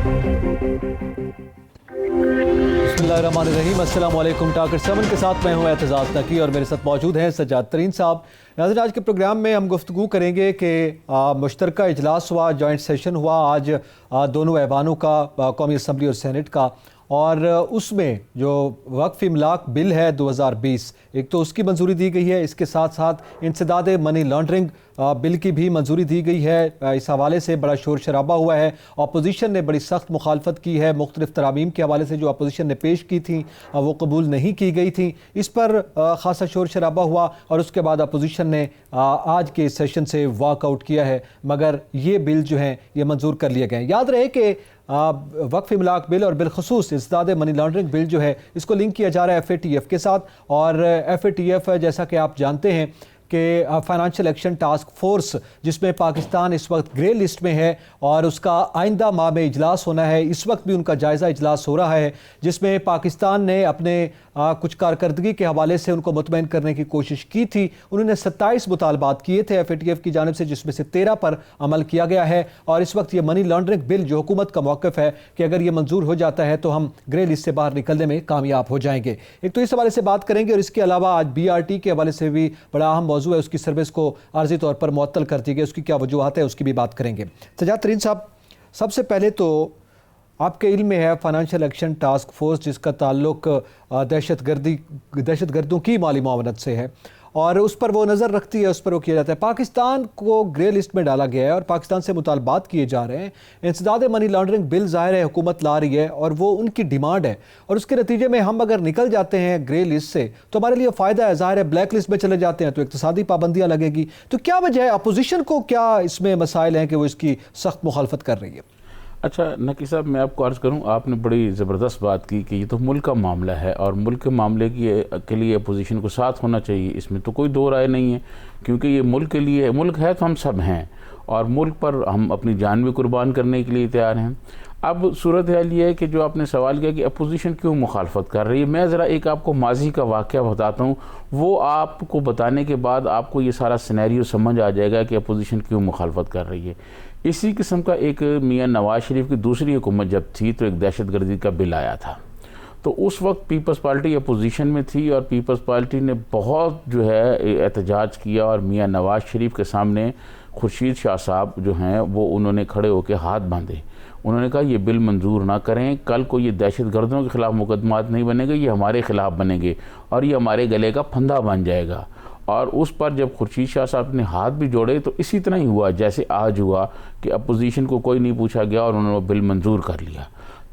बिस्मिल्लाहिर्रहमानिर्रहीम। अस्सलाम वालेकुम। टाकर 7 के साथ मैं हूं एतजाज़ नकी और मेरे साथ मौजूद हैं सज्जाद तरीन साहब। नाज़रीन, आज के प्रोग्राम में हम गुफ्तगू करेंगे कि मुश्तरका इजलास हुआ, जॉइंट सेशन हुआ आज दोनों ऐवानों का, कौमी असम्बली और सेनेट का, और उसमें जो वक्फ इमलाक बिल है 2020, एक तो उसकी मंजूरी दी गई है, इसके साथ साथ इंसदाद मनी लॉन्ड्रिंग बिल की भी मंजूरी दी गई है। इस हवाले से बड़ा शोर शराबा हुआ है, अपोजिशन ने बड़ी सख्त मुखालफत की है, मुख्तलिफ तरामीम के हवाले से जो अपोजिशन ने पेश की थी वो कबूल नहीं की गई थी, इस पर ख़ासा शोर शराबा हुआ और उसके बाद अपोजिशन ने आज के सेशन से वॉकआउट किया है, मगर ये बिल जो हैं ये मंजूर कर लिए गए। याद रहे कि वक्फ इमलाक बिल और बिलखसूस इंसदाद मनी लॉन्ड्रिंग बिल जो है इसको लिंक किया जा रहा है FATF के साथ, और FATF जैसा कि आप जानते हैं कि फाइनेंशियल एक्शन टास्क फोर्स, जिसमें पाकिस्तान इस वक्त ग्रे लिस्ट में है और उसका आइंदा माह में इजलास होना है। इस वक्त भी उनका जायज़ा इजलास हो रहा है, जिसमें पाकिस्तान ने अपने कुछ कारकर्दगी के हवाले से उनको मुतमईन करने की कोशिश की थी। उन्होंने 27 मुतालबात किए थे FATF की जानिब से, जिसमें से 13 पर अमल किया गया है। और इस वक्त ये मनी लॉन्ड्रिंग बिल जो हुकूमत का मौक़िफ़ है कि अगर ये मंजूर हो जाता है तो हम ग्रे लिस्ट से बाहर निकलने में कामयाब हो जाएंगे। एक तो इस हवाले से बात करेंगे, और इसके अलावा आज BRT के हवाले से भी बड़ा अहम मौजू है, उसकी सर्विस को आर्जी तौर पर मुअत्तल कर दी गई, उसकी क्या वजूहात है उसकी भी बात करेंगे। सज्जाद तरीन साहब, सबसे पहले तो आपके इल्म में है फाइनेंशियल एक्शन टास्क फोर्स, जिसका ताल्लुक दहशतगर्दों की माली मुआवनत से है और उस पर वो नज़र रखती है, उस पर वो किया जाता है। पाकिस्तान को ग्रे लिस्ट में डाला गया है और पाकिस्तान से मुतालबात किए जा रहे हैं। इंसदाद मनी लॉन्ड्रिंग बिल ज़ाहिर है हुकूमत ला रही है और वो उनकी डिमांड है, और उसके नतीजे में हम अगर निकल जाते हैं ग्रे लिस्ट से तो हमारे लिए फ़ायदा है। ज़ाहिर है ब्लैक लिस्ट में चले जाते हैं तो इक़्तिसादी पाबंदियाँ लगेगी। तो क्या वजह है, अपोजिशन को क्या इसमें मसाइल हैं कि वो इसकी सख्त मुखालफत कर रही है? अच्छा नकी साहब, मैं आपको अर्ज़ करूं, आपने बड़ी ज़बरदस्त बात की कि ये तो मुल्क का मामला है और मुल्क के मामले के लिए अपोजिशन को साथ होना चाहिए, इसमें तो कोई दो राय नहीं है, क्योंकि ये मुल्क के लिए, मुल्क है तो हम सब हैं और मुल्क पर हम अपनी जान भी कुर्बान करने के लिए तैयार हैं। अब सूरत हाल ये है कि जो आपने सवाल किया कि अपोजिशन क्यों मुखालफत कर रही है, मैं ज़रा एक आपको माजी का वाक़या बताता हूँ, वो आपको बताने के बाद आपको ये सारा सिनेरियो समझ आ जाएगा कि अपोजिशन क्यों मुखालफत कर रही है। इसी किस्म का एक मियाँ नवाज़ शरीफ की दूसरी हुकूमत जब थी तो एक दहशतगर्दी का बिल आया था, तो उस वक्त पीपल्स पार्टी अपोजिशन में थी और पीपल्स पार्टी ने बहुत जो है एहतजाज किया और मियाँ नवाज़ शरीफ के सामने खुर्शीद शाह साहब जो हैं वो उन्होंने खड़े होकर हाथ बांधे। उन्होंने कहा ये बिल मंजूर ना करें, कल को ये दहशतगर्दों के ख़िलाफ़ मुकदमात नहीं बनेंगे, ये हमारे ख़िलाफ़ बनेंगे और ये हमारे गले का फंदा बन जाएगा। और उस पर जब खुर्शीद शाह साहब ने हाथ भी जोड़े तो इसी तरह ही हुआ जैसे आज हुआ कि अपोजिशन को कोई नहीं पूछा गया और उन्होंने बिल मंजूर कर लिया।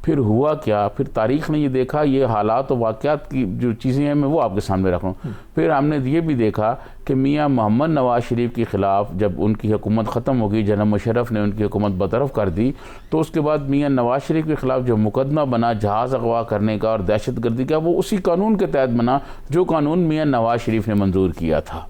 फिर हुआ क्या, फिर तारीख़ ने ये देखा, ये हालात और वाक़यात की जो चीज़ें हैं मैं वो आपके सामने रख रहा हूँ। फिर हमने ये भी देखा कि मियाँ मोहम्मद नवाज़ शरीफ के ख़िलाफ़ जब उनकी हुकूमत ख़त्म हो गई, जनरल मुशर्रफ ने उनकी हुकूमत बतरफ़ कर दी, तो उसके बाद मियाँ नवाज़ शरीफ के ख़िलाफ़ जो मुकदमा बना जहाज़ अगवा करने का और दहशतगर्दी का, वो उसी कानून के तहत बना जो कानून मियाँ नवाज़ शरीफ ने मंजूर किया था।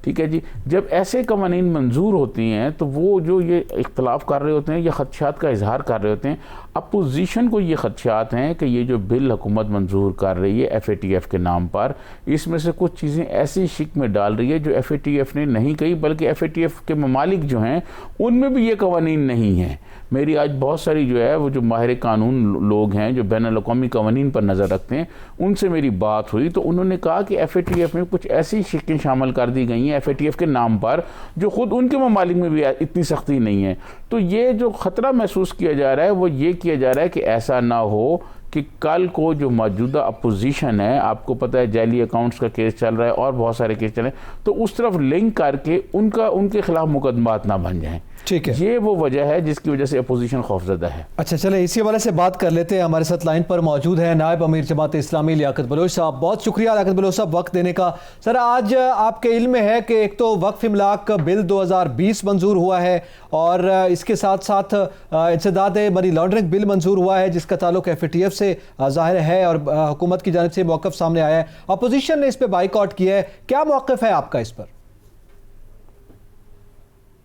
ठीक है जी, जब ऐसे कवानीन मंजूर होती हैं तो वो जो ये इख्तलाफ कर रहे होते हैं या खदशात का इजहार कर रहे होते हैं, अपोजिशन को ये खदशात हैं कि ये जो बिल हुकूमत मंजूर कर रही है FATF के नाम पर, इसमें से कुछ चीज़ें ऐसी शिक में डाल रही है जो FATF ने नहीं कही, बल्कि FATF के ममालिक जो हैं उनमें भी ये कवानीन नहीं हैं। मेरी आज बहुत सारी जो है वो जो माहिर कानून लोग हैं जो बैनुल-अक़वामी कवानीन पर नज़र रखते हैं, उनसे मेरी बात हुई तो उन्होंने कहा कि FATF में कुछ ऐसी शिकें शामिल कर दी गई हैं FATF के नाम पर जो ख़ुद उनके ममालिक में भी इतनी सख्ती नहीं है। तो ये जो ख़तरा महसूस किया जा रहा है वो ये किया जा रहा है कि ऐसा ना हो कि कल को जो मौजूदा अपोजिशन है, आपको पता है जाली अकाउंट्स का केस चल रहा है और बहुत सारे केस चल रहे हैं, तो उस तरफ लिंक करके उनके खिलाफ मुकदमात ना बन जाएं। ठीक है, ये वो वजह है जिसकी वजह से अपोजिशन खौफजदा है। अच्छा चले इसी हवाले से बात कर लेते हैं। हमारे साथ लाइन पर मौजूद है नायब अमीर जमात इस्लामी लियाकत बलोच साहब। बहुत शुक्रिया लियाकत बलोच साहब वक्त देने का। सर, आज आपके इल्म में है कि एक तो वक्फ इमलाक बिल 2020 मंजूर हुआ है और इसके साथ साथ इंसदाद मनी लॉन्ड्रिंग बिल मंजूर हुआ है जिसका ताल्लुक FATF से ज़ाहिर है और हुकूमत की जानिब से मौक़िफ़ सामने आया है। अपोजिशन ने इस पर बाइकआउट किया है, क्या मौक़िफ़ है आपका इस पर?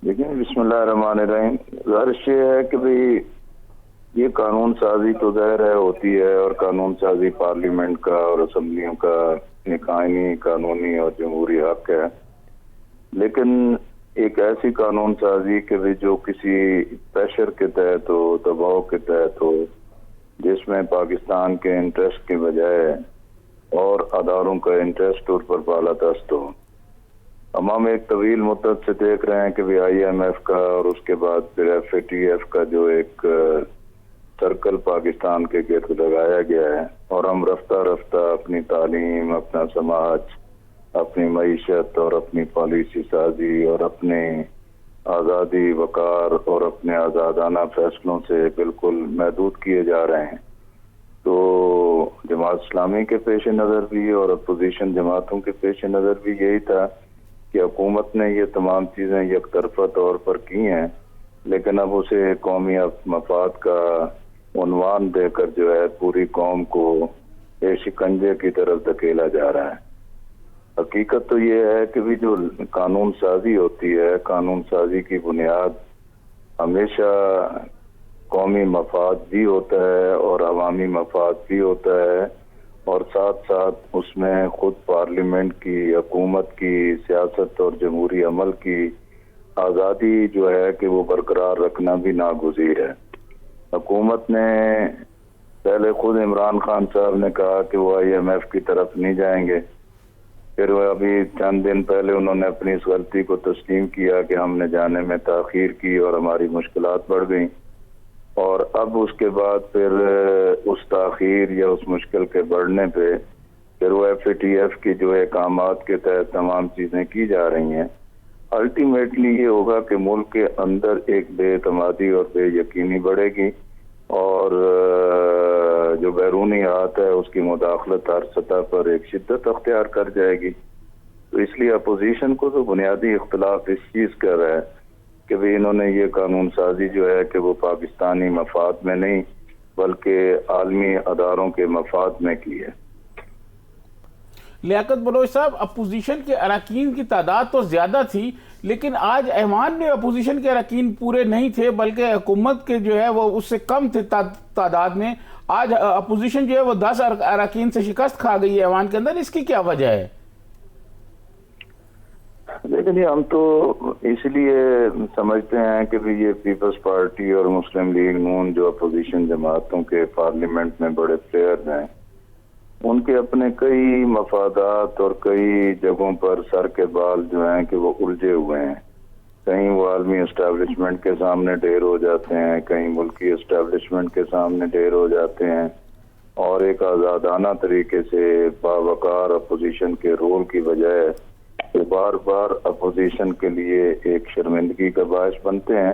देखिए, बिस्मिल्लाहिर्रहमानिर्रहीम, ज़ाहिर है कि भाई ये कानून साजी तो ज़ाहिर है होती है और कानून साजी पार्लियामेंट का और असम्बलियों का एक आईनी कानूनी और जमहूरी हक है, लेकिन ایک ایسی قانون سازی کہ جو کسی پریشر کے تحت ہو، دباؤ کے تحت ہو، جس میں پاکستان کے انٹرسٹ کے بجائے اور اداروں کا انٹرسٹ اس پر بالادست ہو۔ ہم ایک طویل مدت سے دیکھ رہے ہیں کہ آئی ایم ایف کا اور اس کے بعد پھر ایف اے ٹی ایف کا جو ایک سرکل پاکستان کے گرد لگایا گیا ہے، اور ہم رفتہ رفتہ اپنی تعلیم، اپنا سماج، اپنی معیشت اور اپنی پالیسی سازی اور اپنے آزادی، وقار اور اپنے آزادانہ فیصلوں سے بالکل محدود کیے جا رہے ہیں۔ تو جماعت اسلامی کے پیش نظر بھی اور اپوزیشن جماعتوں کے پیش نظر بھی یہی تھا کہ حکومت نے یہ تمام چیزیں یک طرفہ طور پر کی ہیں، لیکن اب اسے قومی مفاد کا عنوان دے کر جو ہے پوری قوم کو ایک شکنجے کی طرف دھکیلا جا رہا ہے۔ حقیقت تو یہ ہے کہ بھی جو قانون سازی ہوتی ہے، قانون سازی کی بنیاد ہمیشہ قومی مفاد بھی ہوتا ہے اور عوامی مفاد بھی ہوتا ہے، اور ساتھ ساتھ اس میں خود پارلیمنٹ کی، حکومت کی سیاست اور جمہوری عمل کی آزادی جو ہے کہ وہ برقرار رکھنا بھی ناگزیر ہے۔ حکومت نے پہلے خود عمران خان صاحب نے کہا کہ وہ آئی ایم ایف کی طرف نہیں جائیں گے، پھر وہ ابھی چند دن پہلے انہوں نے اپنی اس غلطی کو تسلیم کیا کہ ہم نے جانے میں تاخیر کی اور ہماری مشکلات بڑھ گئیں، اور اب اس کے بعد پھر اس تاخیر یا اس مشکل کے بڑھنے پہ پھر وہ ایف اے ٹی ایف کی جو احکامات کے تحت تمام چیزیں کی جا رہی ہیں۔ الٹیمیٹلی یہ ہوگا کہ ملک کے اندر ایک بے اعتمادی اور بے یقینی بڑھے گی، اور جو بیرونی ہاتھ ہے اس کی مداخلت ہر سطح پر ایک شدت اختیار کر جائے گی۔ تو اس لیے اپوزیشن کو تو بنیادی اختلاف اس چیز کا ہے کہ بھی انہوں نے یہ قانون سازی جو ہے کہ وہ پاکستانی مفاد میں نہیں بلکہ عالمی اداروں کے مفاد میں کی ہے۔ لیاقت بلوچ صاحب، اپوزیشن کے اراکین کی تعداد تو زیادہ تھی، لیکن آج ایوان میں اپوزیشن کے اراکین پورے نہیں تھے، بلکہ حکومت کے جو ہے وہ اس سے کم تھے تعداد میں۔ آج اپوزیشن جو ہے وہ 10 اراکین سے شکست کھا گئی ہے ایوان کے اندر، اس کی کیا وجہ ہے؟ لیکن ہم تو اس لیے سمجھتے ہیں کہ یہ پیپلز پارٹی اور مسلم لیگ نون جو اپوزیشن جماعتوں کے پارلیمنٹ میں بڑے پلیئرز ہیں، ان کے اپنے کئی مفادات اور کئی جگہوں پر سر کے بال جو ہیں کہ وہ الجھے ہوئے ہیں۔ کہیں وہ عالمی اسٹیبلشمنٹ کے سامنے ڈھیر ہو جاتے ہیں، کہیں ملکی اسٹیبلشمنٹ کے سامنے ڈھیر ہو جاتے ہیں، اور ایک آزادانہ طریقے سے باوقار اپوزیشن کے رول کی بجائے بار بار اپوزیشن کے لیے ایک شرمندگی کا باعث بنتے ہیں۔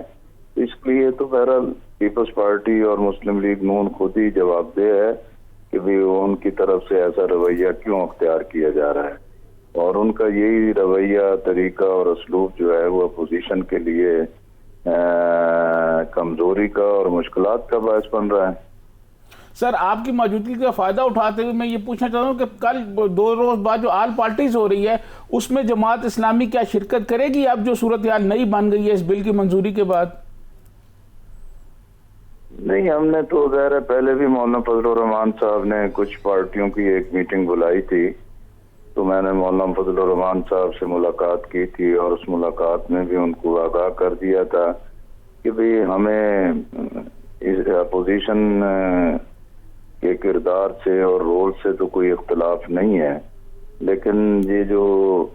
اس لیے تو بہرحال پیپلز پارٹی اور مسلم لیگ نون خود ہی جواب دہ ہے کہ بھی ان کی طرف سے ایسا رویہ کیوں اختیار کیا جا رہا ہے، اور ان کا یہی رویہ، طریقہ اور اسلوب جو ہے وہ اپوزیشن کے لیے کمزوری کا اور مشکلات کا باعث بن رہا ہے۔ سر، آپ کی موجودگی کا فائدہ اٹھاتے ہوئے میں یہ پوچھنا چاہتا ہوں کہ کل 2 روز بعد جو آل پارٹیز ہو رہی ہے اس میں جماعت اسلامی کیا شرکت کرے گی اب جو صورتحال نئی بن گئی ہے اس بل کی منظوری کے بعد؟ نہیں، ہم نے تو ظاہر ہے پہلے بھی مولانا فضل الرحمان صاحب نے کچھ پارٹیوں کی ایک میٹنگ بلائی تھی، تو میں نے مولانا فضل الرحمان صاحب سے ملاقات کی تھی، اور اس ملاقات میں بھی ان کو آگاہ کر دیا تھا کہ بھی ہمیں اپوزیشن کے کردار سے اور رول سے تو کوئی اختلاف نہیں ہے، لیکن یہ جو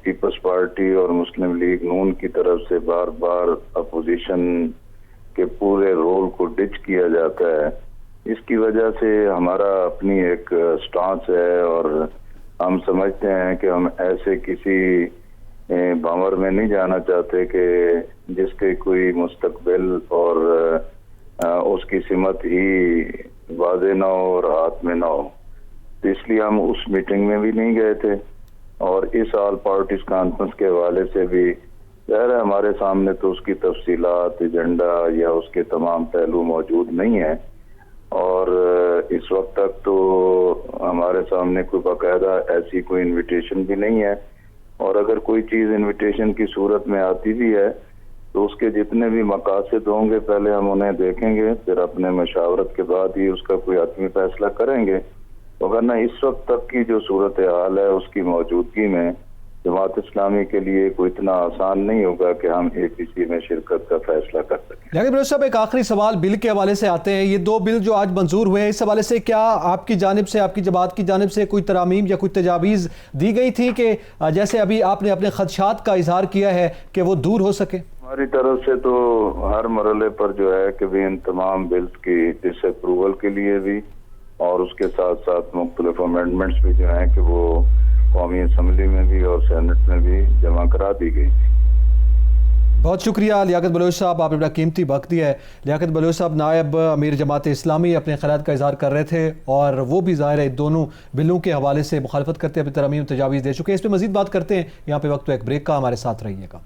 پیپلز پارٹی اور مسلم لیگ نون کی طرف سے بار بار اپوزیشن کے پورے رول کو ڈچ کیا جاتا ہے، اس کی وجہ سے ہمارا اپنی ایک سٹانس ہے، اور ہم سمجھتے ہیں کہ ہم ایسے کسی بھنور میں نہیں جانا چاہتے کہ جس کے کوئی مستقبل اور اس کی سمت ہی واضح نہ ہو اور ہاتھ میں نہ ہو۔ تو اس لیے ہم اس میٹنگ میں بھی نہیں گئے تھے، اور اس آل پارٹیز کانفرنس کے حوالے سے بھی ظاہر ہے ہمارے سامنے تو اس کی تفصیلات، ایجنڈا یا اس کے تمام پہلو موجود نہیں ہیں، اور اس وقت تک تو ہمارے سامنے کوئی باقاعدہ ایسی کوئی انویٹیشن بھی نہیں ہے، اور اگر کوئی چیز انویٹیشن کی صورت میں آتی بھی ہے تو اس کے جتنے بھی مقاصد ہوں گے پہلے ہم انہیں دیکھیں گے، پھر اپنے مشاورت کے بعد ہی اس کا کوئی حتمی فیصلہ کریں گے، وگرنہ اس وقت تک کی جو صورتحال ہے اس کی موجودگی میں जमात इस्लामी के लिए कोई इतना आसान नहीं होगा कि हम APC में शिरकत का फैसला कर सकें। लेकिन बलोच साहब, एक आखिरी सवाल बिल के हवाले से आते हैं। ये 2 बिल जो आज मंजूर हुए हैं, इस हवाले से क्या आपकी जानिब से, आपकी जमात की जानिब से कोई तरामीम या कोई तजावीज़ दी गई थी कि जैसे अभी आपने अपने खदशात का इजहार किया है कि वो दूर हो सके? हमारी तरफ से तो हर मरहले पर जो है कि भी इन तमाम बिल्स की डिसअप्रूवल के लिए भी और उसके साथ साथ मुख्तलिफ अमेंडमेंट्स भी जो हैं कि वो कौमी असम्बली में भी और सेनेट में भी जमा करा दी गई। बहुत शुक्रिया लियाकत बलोच साहब, आपने अपना कीमती वक्त दिया है। लियाकत बलोच साहब नायब अमीर जमात इस्लामी अपने ख़यालात का इजहार कर रहे थे और वो भी ज़ाहिर है दोनों बिलों के हवाले से मुखालफत करते अपनी तरमीम तजावीज़ दे चुके हैं। इस पर मज़ीद बात करते हैं, यहाँ पे वक्त तो एक ब्रेक का, हमारे साथ रहिएगा।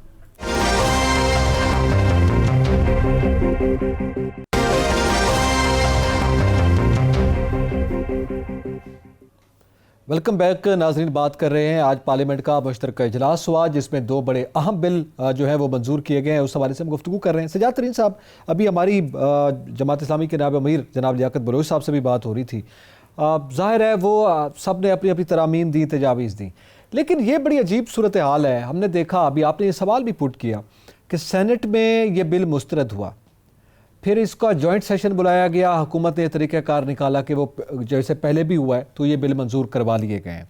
वेलकम बैक नाजरीन, बात कर रहे हैं आज पार्लियामेंट का मुश्तरका इजलास हुआ जिसमें 2 बड़े अहम बिल जो है वो मंजूर किए गए हैं। उस हवाले से हम गुफ्तगू कर रहे हैं। सजाद तरीन साहब, अभी हमारी जमात इस्लामी के नायब अमीर जनाब लियाकत बलोच साहब से भी बात हो रही थी। ज़ाहिर है वो सब ने अपनी अपनी तरामीम दी, तजावीज़ दी, लेकिन ये बड़ी अजीब सूरत हाल है। हमने देखा, अभी आपने ये सवाल भी पुट किया कि सेनेट में ये बिल मुस्तरद हुआ, फिर इसका जॉइंट सेशन बुलाया गया, हुकूमत ने तरीक़ाकार निकाला कि वो जैसे पहले भी हुआ है तो ये बिल मंजूर करवा लिए गए हैं।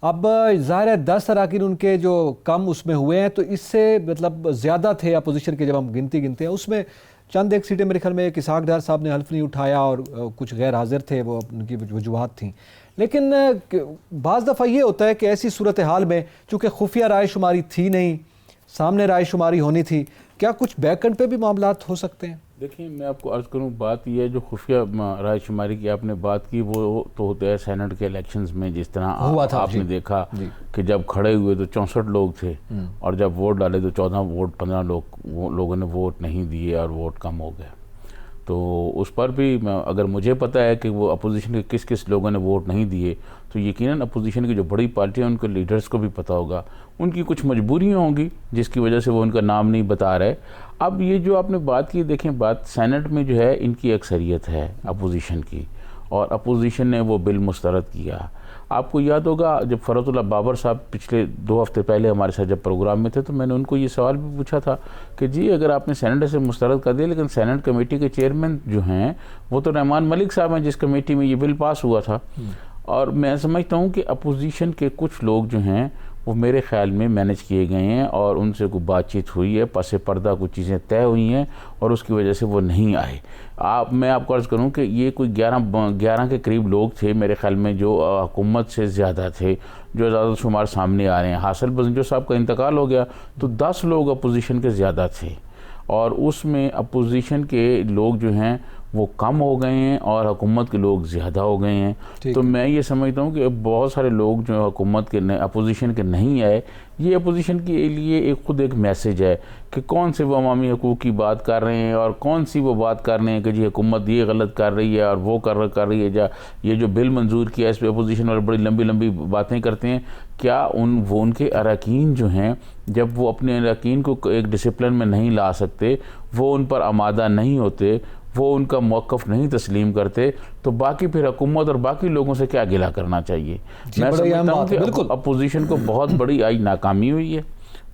अब ज़ाहिर है 10 अरकान उनके जो कम उसमें हुए हैं, तो इससे मतलब ज़्यादा थे अपोजिशन के। जब हम गिनते हैं उसमें चंद एक सीटें मेरे ख्याल में इसहाक डार साहब ने हल्फ नहीं उठाया और कुछ गैर हाजिर थे, वो उनकी वजूहात थी। लेकिन बाज़ दफ़ा ये होता है कि ऐसी सूरत हाल में चूँकि खुफिया राय शुमारी थी नहीं, सामने राय शुमारी होनी थी, क्या कुछ बैकएंड पे भी मामलात हो सकते हैं? देखिए, मैं आपको अर्ज़ करूं, बात यह है जो खुफिया राय शुमारी की आपने बात की, वो तो होता है सेनेट के इलेक्शंस में। जिस तरह आपने देखा कि जब खड़े हुए तो 64 लोग थे और जब वोट डाले तो 15 लोगों ने वोट नहीं दिए और वोट कम हो गए। तो उस पर भी अगर मुझे पता है कि वो अपोजिशन के किस किस लोगों ने वोट नहीं दिए, तो यकीनन अपोजिशन की जो बड़ी पार्टियां उनके लीडर्स को भी पता होगा, उनकी कुछ मजबूरियां होंगी जिसकी वजह से वो उनका नाम नहीं बता रहे। अब ये जो आपने बात की, देखें बात सेनेट में जो है इनकी अक्सरियत है अपोजिशन की, और अपोजिशन ने वो बिल मुस्तरद किया। आपको याद होगा जब फ़रतुल्लाह बाबर साहब पिछले 2 हफ्ते पहले हमारे साथ जब प्रोग्राम में थे, तो मैंने उनको ये सवाल भी पूछा था कि जी अगर आपने सेनेट से मुस्तरद कर दिया, लेकिन सेनेट कमेटी के चेयरमैन जो हैं वो तो रहमान मलिक साहब हैं जिस कमेटी में ये बिल पास हुआ था। और मैं समझता हूँ कि अपोजिशन के कुछ लोग जो हैं वो मेरे ख़्याल में मैनेज किए गए हैं और उनसे कोई बातचीत हुई है, पसे पर्दा कुछ चीज़ें तय हुई हैं और उसकी वजह से वो नहीं आए। मैं आपको अर्ज़ करूं कि ये कोई 11 के करीब लोग थे मेरे ख़्याल में जो हुकूमत से ज़्यादा थे, जो ज़्यादा शुमार सामने आ रहे हैं। हासिल बज़ंजो साहब का इंतकाल हो गया तो 10 लोग अपोजिशन के ज़्यादा थे और उसमें अपोजिशन के लोग जो हैं वो कम हो गए हैं और हुकूमत के लोग ज़्यादा हो गए हैं। तो मैं ये समझता हूँ कि बहुत सारे लोग जो हुकूमत के अपोजिशन के नहीं आए, ये अपोजिशन के लिए खुद एक मैसेज है कि कौन से वो अवामी हकूक़ की बात कर रहे हैं और कौन सी वो बात कर रहे हैं कि जी हुकूमत ये गलत कर रही है और वो कर रही है। ये जो बिल मंजूर किया इस पर अपोजिशन वाले बड़ी लंबी लंबी बातें करते हैं। क्या उनके अरकान जो हैं जब वो अपने अरकान को एक डिसिप्लिन में नहीं ला सकते, वो उन पर आमादा नहीं होते, वो उनका मौक़िफ़ नहीं तस्लीम करते, तो बाकी फिर हुकूमत और बाकी लोगों से क्या गिला करना चाहिए। मैं समझता हूँ कि अपोजिशन को बहुत बड़ी आज नाकामी हुई है,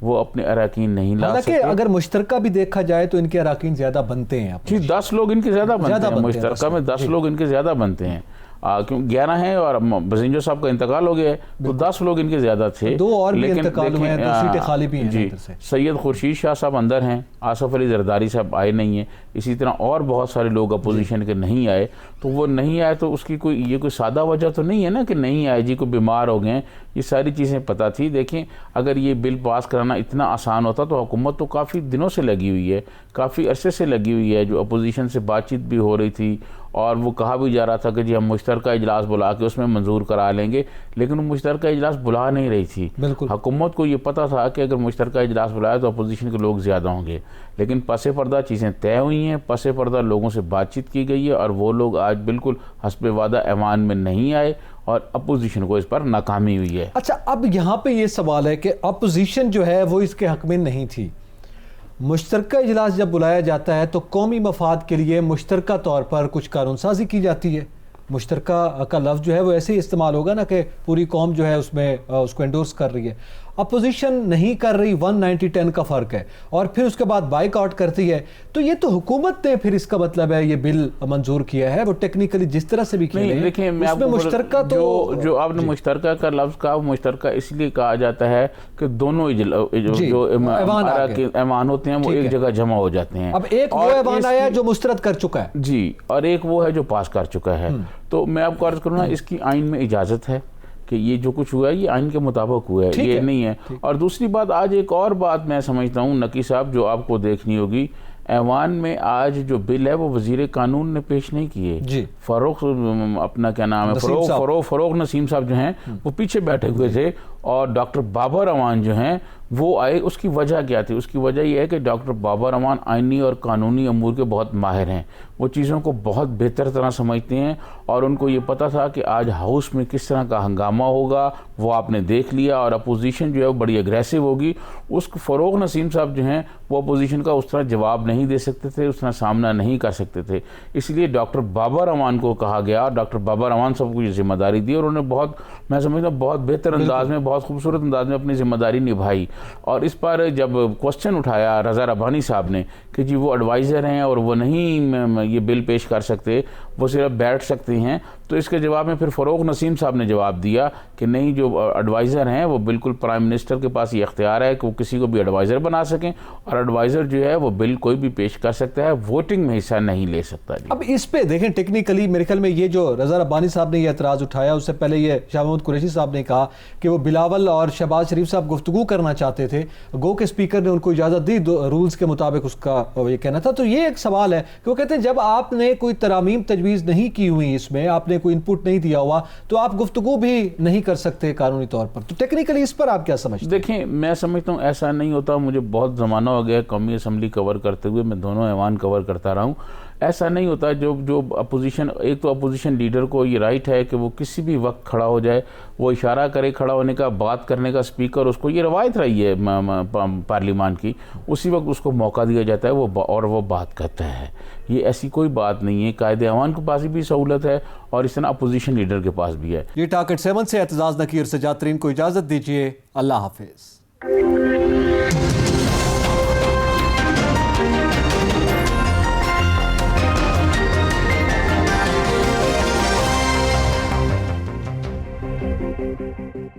वो अपने अरकान नहीं ला सकते। अगर मुश्तरका भी देखा जाए तो इनके अरकान ज़्यादा बनते हैं जी, 10 लोग इनके ज़्यादा बनते हैं मुश्तरका में, 10 लोग इनके ज़्यादा बनते हैं क्यों 11 हैं और बज़ंजो साहब का इंतकाल हो गया है तो 10 लोग इनके ज़्यादा थे। 2 और भी इंतकाल हुए हैं, 2 सीटें खाली भी हैं जी। सैयद खुर्शीद शाह साहब अंदर हैं, आसफ अली जरदारी साहब आए नहीं हैं, इसी तरह और बहुत सारे लोग अपोजिशन के नहीं आए। तो वो नहीं आए तो उसकी कोई सादा वजह तो नहीं है ना कि नहीं आए जी कोई बीमार हो गए, ये सारी चीज़ें पता थी। देखें अगर ये बिल पास कराना इतना आसान होता तो हुकूमत तो काफ़ी दिनों से लगी हुई है, काफ़ी अरसे से लगी हुई है, जो अपोजिशन से बातचीत भी हो रही थी और वो कहा भी जा रहा था कि जी हम मुश्तरका इजलास बुला के उसमें मंजूर करा लेंगे, लेकिन वो मुश्तरका इजलास बुला नहीं रही थी। हुकूमत को ये पता था कि अगर मुश्तरका इजलास बुलाया तो अपोजिशन के लोग ज़्यादा होंगे, लेकिन पसे पर्दा चीज़ें तय हुई हैं, पसे पर्दा लोगों से बातचीत की गई है और वो लोग आज बिल्कुल हस्बे वादा ऐवान में नहीं आए और अपोजिशन को इस पर नाकामी हुई है। अच्छा, अब यहाँ पे ये सवाल है कि अपोजिशन जो है वो इसके हक में नहीं थी। मुश्तरका इजलास जब बुलाया जाता है तो कौमी मफाद के लिए मुश्तरका तौर पर कुछ कानून साजी की जाती है। मुश्तरका का लफ्ज़ जो है वो ऐसे ही इस्तेमाल होगा ना कि पूरी कौम जो है उसमें उसको एंडोर्स कर रही है। اپوزیشن نہیں کر رہی 190-10 کا فرق ہے اور پھر اس کے بعد بائیک آؤٹ کرتی ہے تو یہ تو حکومت نے پھر اس کا مطلب ہے یہ بل منظور کیا ہے وہ ٹیکنیکلی جس طرح سے بھی کیا ہے دیکھیں میں آپ کو مشترکہ تو جو آپ نے مشترکہ کا لفظ کہا مشترکہ اس لیے کہا جاتا ہے کہ دونوں جو ایوان ہوتے ہیں وہ ایک جگہ جمع ہو جاتے ہیں. اب ایک وہ ایوان آیا جو مسترد کر چکا ہے جی اور ایک وہ ہے جو پاس کر چکا ہے. تو میں آپ کو عرض کروں نا اس کی آئین میں اجازت ہے کہ یہ جو کچھ ہوا ہے یہ آئین کے مطابق ہوا ہے یہ نہیں ہے. اور دوسری بات آج ایک اور بات میں سمجھتا ہوں نقی صاحب جو آپ کو دیکھنی ہوگی ایوان میں آج جو بل ہے وہ وزیر قانون نے پیش نہیں کیے. فروغ اپنا کیا نام ہے فروغ نسیم صاحب جو ہیں وہ پیچھے بیٹھے ہوئے تھے اور ڈاکٹر بابر امان جو ہیں وہ آئے. اس کی وجہ کیا تھی؟ اس کی وجہ یہ ہے کہ ڈاکٹر بابر امان آئینی اور قانونی امور کے بہت ماہر ہیں. وہ چیزوں کو بہت بہتر طرح سمجھتے ہیں اور ان کو یہ پتہ تھا کہ آج ہاؤس میں کس طرح کا ہنگامہ ہوگا وہ آپ نے دیکھ لیا اور اپوزیشن جو ہے وہ بڑی اگریسو ہوگی. اس فروغ نسیم صاحب جو ہیں وہ اپوزیشن کا اس طرح جواب نہیں دے سکتے تھے اس طرح سامنا نہیں کر سکتے تھے. اس لیے ڈاکٹر بابر امان کو کہا گیا اور ڈاکٹر بابر امان صاحب کو یہ ذمہ داری دی اور انہوں نے بہت میں سمجھتا ہوں بہت بہتر انداز میں بہت خوبصورت انداز میں اپنی ذمہ داری نبھائی. اور اس پر جب کوسچن اٹھایا رضا ربانی صاحب نے کہ جی وہ ایڈوائزر ہیں اور وہ نہیں یہ بل پیش کر سکتے وہ صرف بیٹھ سکتے ہیں تو اس کے جواب میں پھر فروغ نسیم صاحب نے جواب دیا کہ نہیں جو ایڈوائزر ہیں وہ بالکل پرائم منسٹر کے پاس یہ اختیار ہے کہ وہ کسی کو بھی ایڈوائزر بنا سکیں اور ایڈوائزر جو ہے وہ بل کوئی بھی پیش کر سکتا ہے ووٹنگ میں حصہ نہیں لے سکتا. اب اس پہ دیکھیں ٹیکنیکلی میرے خیال میں یہ جو رضا ربانی صاحب نے یہ اعتراض اٹھایا اس سے پہلے یہ شاہ محمود قریشی صاحب نے کہا کہ وہ بلاول اور شہباز شریف صاحب گفتگو کرنا چاہتے تھے گو کہ اسپیکر نے ان کو اجازت دی رولز کے مطابق اس کا یہ کہنا تھا. تو یہ ایک سوال ہے کہ وہ کہتے ہیں جب آپ نے کوئی ترامیم تجویز نہیں کی ہوئی اس میں آپ نے کوئی انپٹ نہیں دیا ہوا تو آپ گفتگو بھی نہیں کر سکتے قانونی طور پر. تو ٹیکنیکلی اس پر آپ کیا سمجھتے ہیں؟ دیکھیں میں سمجھتا ہوں ایسا نہیں ہوتا. مجھے بہت زمانہ ہو گیا قومی اسمبلی کور کرتے ہوئے میں دونوں ایوان کور کرتا رہا ہوں. ایسا نہیں ہوتا جو اپوزیشن ایک تو اپوزیشن لیڈر کو یہ رائٹ ہے کہ وہ کسی بھی وقت کھڑا ہو جائے وہ اشارہ کرے کھڑا ہونے کا بات کرنے کا اسپیکر اس کو یہ روایت رہی ہے پارلیمان کی اسی وقت اس کو موقع دیا جاتا ہے وہ بات کرتا ہے. یہ ایسی کوئی بات نہیں ہے. قائد ایوان کے پاس بھی سہولت ہے اور اس طرح اپوزیشن لیڈر کے پاس بھی ہے. یہ ٹاکٹ 7 سے اعتزاز نکیر سجاد ترین کو اجازت دیجیے. اللہ حافظ.